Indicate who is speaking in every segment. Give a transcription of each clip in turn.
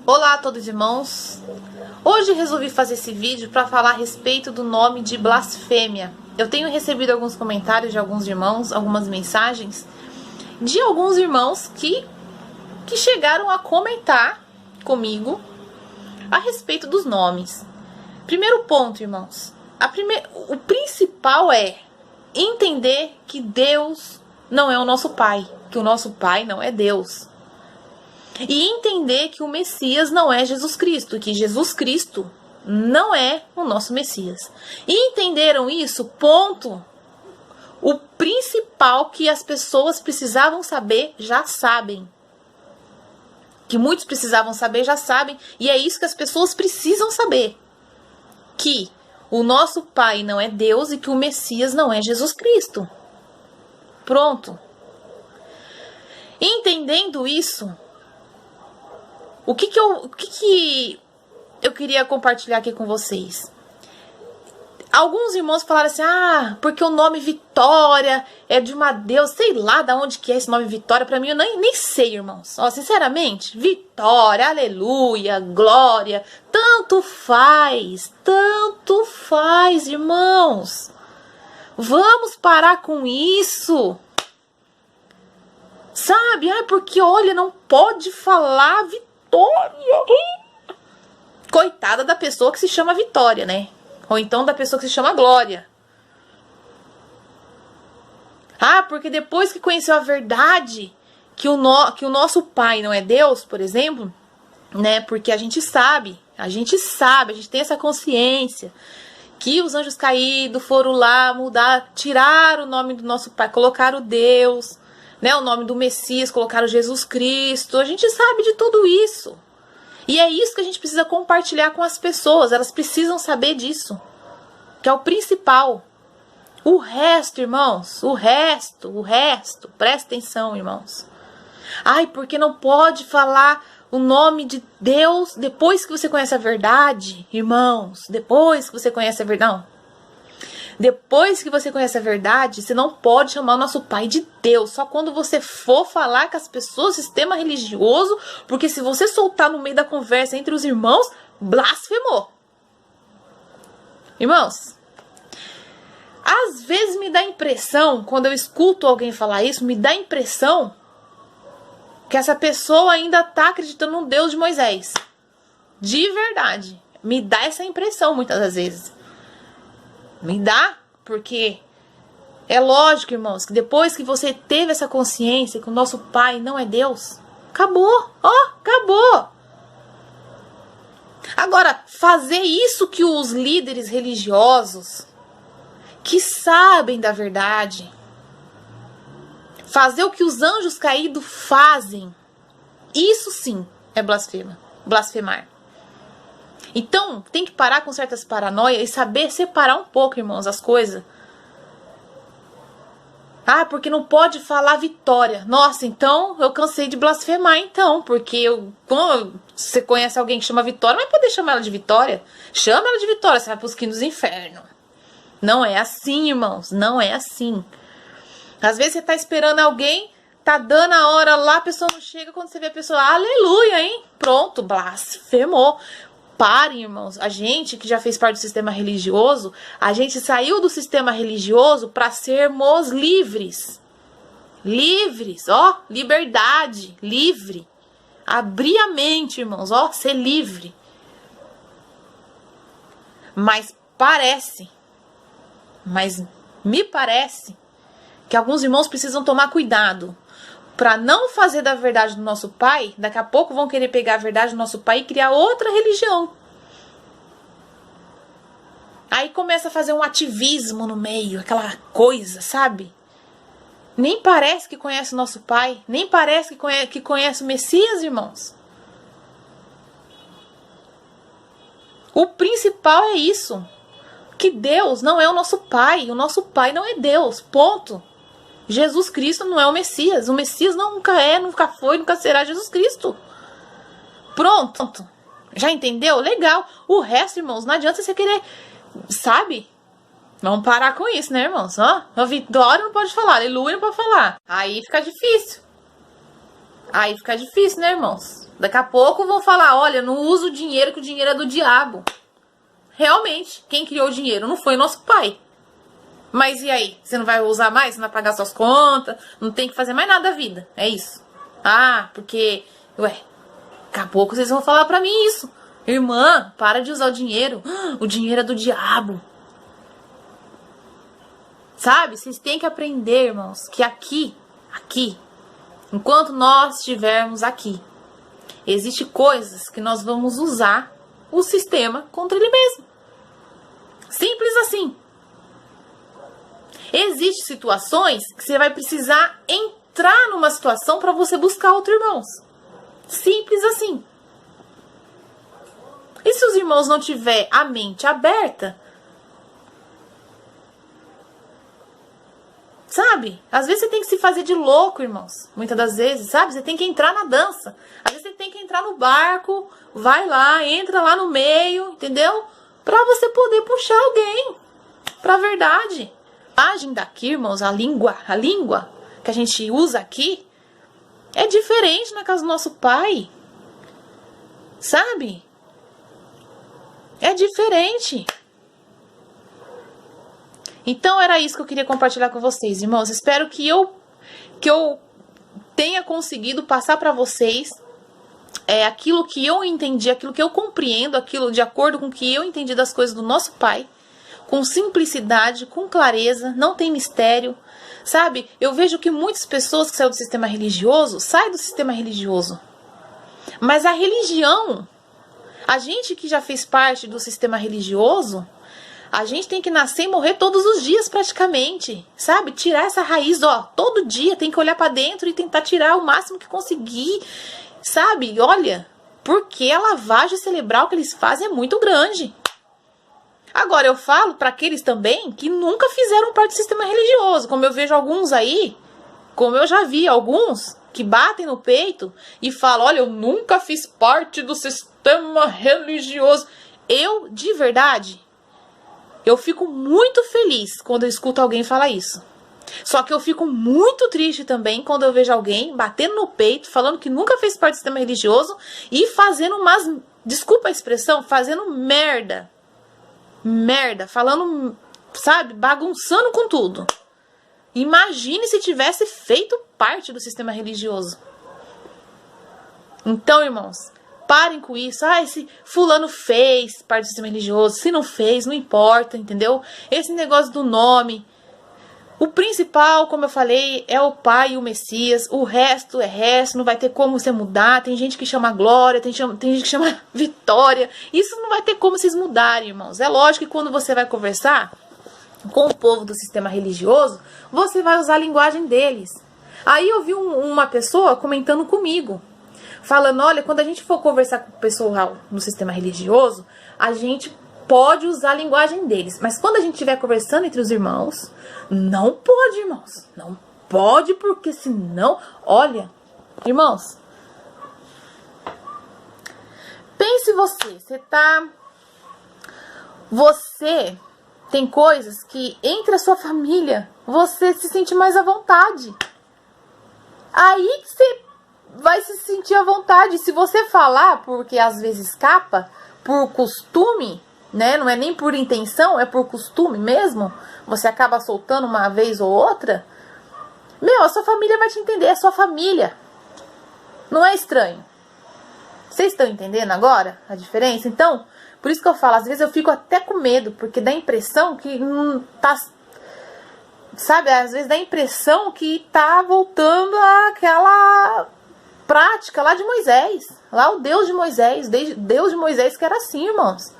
Speaker 1: Olá a todos irmãos, hoje resolvi fazer esse vídeo para falar a respeito do nome de blasfêmia. Eu tenho recebido alguns comentários de alguns irmãos, algumas mensagens de alguns irmãos que chegaram a comentar comigo a respeito dos nomes. Primeiro ponto, irmãos, o principal é entender que Deus não é o nosso Pai, que o nosso Pai não é Deus. E entender que o Messias não é Jesus Cristo, que Jesus Cristo não é o nosso Messias. E entenderam isso? Ponto. O principal que as pessoas precisavam saber, já sabem. Que muitos precisavam saber, já sabem. E é isso que as pessoas precisam saber. Que o nosso Pai não é Deus e que o Messias não é Jesus Cristo. Pronto. Entendendo isso, o que eu queria compartilhar aqui com vocês? Alguns irmãos falaram assim, porque o nome Vitória é de uma deusa, sei lá de onde que é esse nome Vitória, pra mim eu nem sei, irmãos. Ó, sinceramente, Vitória, aleluia, glória, tanto faz, irmãos. Vamos parar com isso. Sabe, porque olha, não pode falar Vitória. Coitada da pessoa que se chama Vitória, né? Ou então da pessoa que se chama Glória. Porque depois que conheceu a verdade, que o nosso Pai não é Deus, por exemplo, né? Porque a gente tem essa consciência que os anjos caídos foram lá mudar, tirar o nome do nosso Pai, colocaram Deus, né, o nome do Messias, colocaram Jesus Cristo. A gente sabe de tudo isso. E é isso que a gente precisa compartilhar com as pessoas. Elas precisam saber disso. Que é o principal. O resto, irmãos, o resto. Presta atenção, irmãos. Porque não pode falar o nome de Deus depois que você conhece a verdade, irmãos. Depois que você conhece a verdade. Não. Depois que você conhece a verdade, você não pode chamar o nosso Pai de Deus. Só quando você for falar com as pessoas do sistema religioso, porque se você soltar no meio da conversa entre os irmãos, blasfemou. Irmãos, às vezes me dá impressão, quando eu escuto alguém falar isso, me dá impressão que essa pessoa ainda está acreditando no Deus de Moisés. De verdade. Me dá essa impressão muitas das vezes. Me dá, porque é lógico, irmãos, que depois que você teve essa consciência que o nosso Pai não é Deus, acabou, acabou. Agora, fazer isso que os líderes religiosos, que sabem da verdade, fazer o que os anjos caídos fazem, isso sim é blasfemar. Então, tem que parar com certas paranoias e saber separar um pouco, irmãos, as coisas. Porque não pode falar Vitória. Nossa, então eu cansei de blasfemar, então. Porque quando você conhece alguém que chama Vitória, não vai poder chamar ela de Vitória. Chama ela de Vitória, você vai pros quintos dos infernos. Não é assim, irmãos, não é assim. Às vezes você tá esperando alguém, tá dando a hora lá, a pessoa não chega, quando você vê a pessoa, aleluia, hein? Pronto, blasfemou. Parem, irmãos, a gente que já fez parte do sistema religioso, a gente saiu do sistema religioso para sermos livres. Livres, liberdade, livre. Abrir a mente, irmãos, ser livre. Mas me parece que alguns irmãos precisam tomar cuidado para não fazer da verdade do nosso Pai, daqui a pouco vão querer pegar a verdade do nosso Pai e criar outra religião. Aí começa a fazer um ativismo no meio, aquela coisa, sabe? Nem parece que conhece o nosso Pai, nem parece que conhece o Messias, irmãos. O principal é isso, que Deus não é o nosso Pai não é Deus, ponto. Jesus Cristo não é o Messias nunca é, nunca foi, nunca será Jesus Cristo. Pronto. Já entendeu? Legal. O resto, irmãos, não adianta você querer, sabe? Vamos parar com isso, né, irmãos? A Vitória não pode falar, aleluia não pode falar. Aí fica difícil. Aí fica difícil, né, irmãos? Daqui a pouco vão falar, olha, não usa o dinheiro, que o dinheiro é do diabo. Realmente, quem criou o dinheiro não foi nosso pai. Mas e aí? Você não vai usar mais? Você não vai pagar suas contas? Não tem que fazer mais nada da vida. É isso. Ah, porque... Ué, daqui a pouco vocês vão falar pra mim isso. Irmã, para de usar o dinheiro. O dinheiro é do diabo. Sabe? Vocês têm que aprender, irmãos, que aqui, enquanto nós estivermos aqui, existem coisas que nós vamos usar o sistema contra ele mesmo. Simples assim. Existem situações que você vai precisar entrar numa situação para você buscar outro irmão. Simples assim. E se os irmãos não tiver a mente aberta, sabe? Às vezes você tem que se fazer de louco, irmãos. Muitas das vezes, sabe? Você tem que entrar na dança. Às vezes você tem que entrar no barco, vai lá, entra lá no meio, entendeu? Pra você poder puxar alguém pra verdade. A linguagem daqui, irmãos, a língua que a gente usa aqui é diferente na casa do nosso pai. Sabe? É diferente. Então era isso que eu queria compartilhar com vocês, irmãos. Espero que eu tenha conseguido passar para vocês aquilo que eu entendi, aquilo que eu compreendo, aquilo de acordo com o que eu entendi das coisas do nosso pai, com simplicidade, com clareza, não tem mistério, sabe? Eu vejo que muitas pessoas que saem do sistema religioso, saem do sistema religioso. Mas a religião, a gente que já fez parte do sistema religioso, a gente tem que nascer e morrer todos os dias praticamente, sabe? Tirar essa raiz, ó, todo dia tem que olhar pra dentro e tentar tirar o máximo que conseguir, sabe? Olha, porque a lavagem cerebral que eles fazem é muito grande. Agora, eu falo pra aqueles também que nunca fizeram parte do sistema religioso, como eu vejo alguns aí, como eu já vi alguns que batem no peito e falam, olha, eu nunca fiz parte do sistema religioso. Eu, de verdade, eu fico muito feliz quando eu escuto alguém falar isso. Só que eu fico muito triste também quando eu vejo alguém batendo no peito, falando que nunca fez parte do sistema religioso e fazendo umas, desculpa a expressão, fazendo merda, falando, sabe, bagunçando com tudo. Imagine se tivesse feito parte do sistema religioso. Então, irmãos, parem com isso. Ah, esse fulano fez parte do sistema religioso. Se não fez, não importa, entendeu? Esse negócio do nome. O principal, como eu falei, é o Pai e o Messias. O resto é resto, não vai ter como você mudar. Tem gente que chama Glória, tem gente que chama Vitória. Isso não vai ter como vocês mudarem, irmãos. É lógico que quando você vai conversar com o povo do sistema religioso, você vai usar a linguagem deles. Aí eu vi uma pessoa comentando comigo, falando, olha, quando a gente for conversar com o pessoal no sistema religioso, a gente pode usar a linguagem deles. Mas quando a gente estiver conversando entre os irmãos, não pode, irmãos. Não pode, porque senão... Olha, irmãos, pense você tem coisas que entre a sua família você se sente mais à vontade. Aí que você vai se sentir à vontade. Se você falar, porque às vezes escapa, por costume, né? Não é nem por intenção, é por costume mesmo. Você acaba soltando uma vez ou outra. Meu, a sua família vai te entender, é sua família. Não é estranho. Vocês estão entendendo agora a diferença? Então, por isso que eu falo, às vezes eu fico até com medo, porque dá a impressão que tá... Sabe, às vezes dá a impressão que tá voltando àquela prática lá de Moisés. Lá o Deus de Moisés, Deus de Moisés que era assim, irmãos.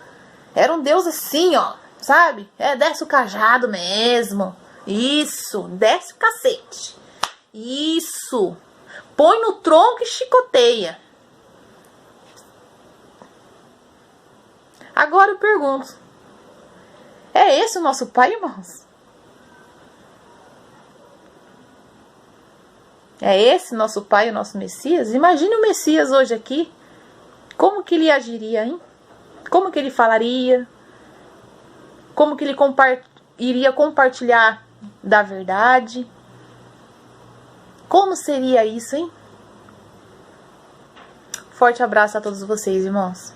Speaker 1: Era um Deus assim, ó, sabe? Desce o cajado mesmo. Isso, desce o cacete. Isso. Põe no tronco e chicoteia. Agora eu pergunto, é esse o nosso pai, irmãos? É esse nosso pai, o nosso Messias? Imagine o Messias hoje aqui. Como que ele agiria, hein? Como que ele falaria? Como que ele iria compartilhar da verdade? Como seria isso, hein? Forte abraço a todos vocês, irmãos.